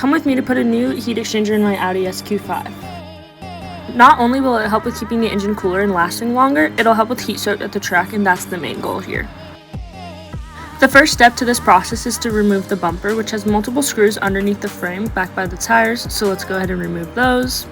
come with me to put a new heat exchanger in my Audi SQ5. Not only will it help with keeping the engine cooler and lasting longer, it'll help with heat soak at the track, and that's the main goal here. The first step to this process is to remove the bumper, which has multiple screws underneath the frame back by the tires, so let's go ahead and remove those.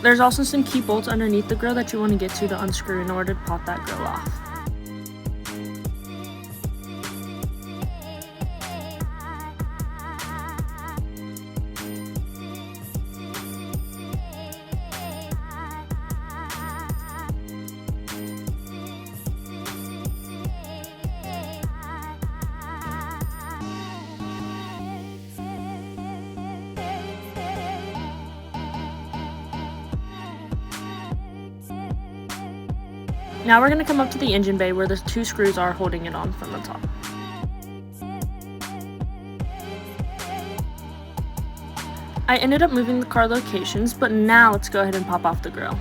There's also some key bolts underneath the grill that you want to get to unscrew in order to pop that grill off. Now we're going to come up to the engine bay where the two screws are holding it on from the top. I ended up moving the car locations, but now let's go ahead and pop off the grill.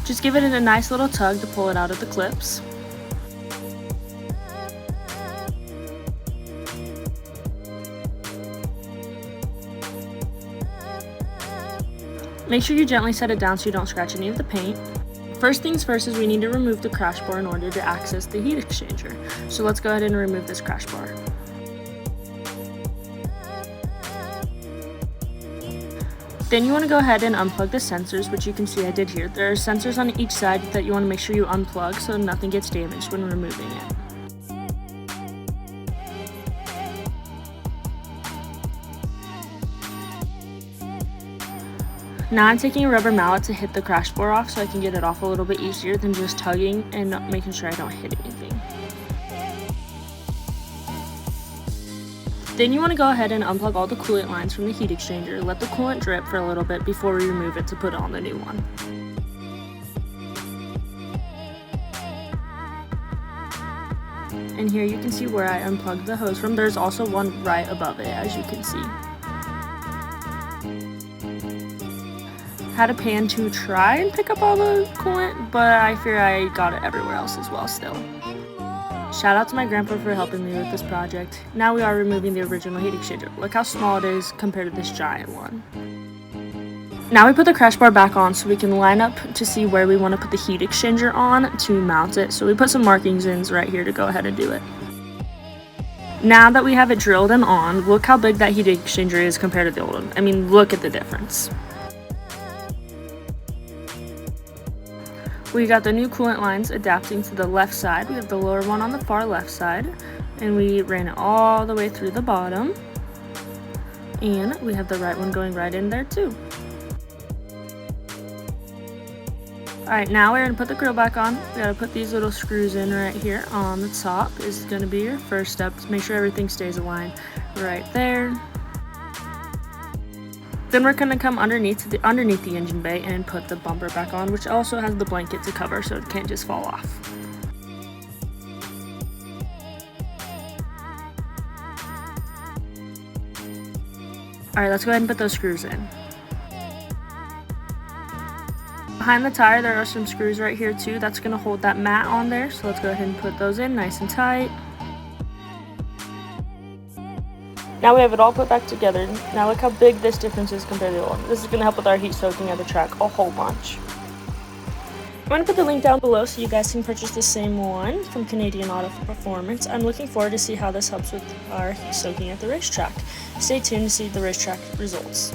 Just give it a nice little tug to pull it out of the clips. Make sure you gently set it down so you don't scratch any of the paint. First things first is we need to remove the crash bar in order to access the heat exchanger. So let's go ahead and remove this crash bar. Then you want to go ahead and unplug the sensors, which you can see I did here. There are sensors on each side that you want to make sure you unplug so nothing gets damaged when removing it. Now I'm taking a rubber mallet to hit the crash bar off so I can get it off a little bit easier than just tugging and making sure I don't hit anything. Then you want to go ahead and unplug all the coolant lines from the heat exchanger, let the coolant drip for a little bit before we remove it to put on the new one. And here you can see where I unplugged the hose from. There's also one right above it, as you can see. Had a pan to try and pick up all the coolant, but I fear I got it everywhere else as well still. Shout out to my grandpa for helping me with this project. Now we are removing the original heat exchanger. Look how small it is compared to this giant one. Now we put the crash bar back on so we can line up to see where we want to put the heat exchanger on to mount it. So we put some markings in right here to go ahead and do it. Now that we have it drilled and on, look how big that heat exchanger is compared to the old one. I mean, look at the difference. We got the new coolant lines adapting to the left side. We have the lower one on the far left side, and we ran it all the way through the bottom. And we have the right one going right in there too. Alright, now we're going to put the grill back on. We got to put these little screws in right here on the top. This is going to be your first step to make sure everything stays aligned right there. Then we're going to come underneath the engine bay and put the bumper back on, which also has the blanket to cover so it can't just fall off. Alright, let's go ahead and put those screws in. Behind the tire there are some screws right here too. That's going to hold that mat on there, so let's go ahead and put those in nice and tight. Now we have it all put back together. Now look how big this difference is compared to the old one. This is going to help with our heat soaking at the track a whole bunch. I'm going to put the link down below so you guys can purchase the same one from Canadian Auto for Performance. I'm looking forward to see how this helps with our heat soaking at the racetrack. Stay tuned to see the racetrack results.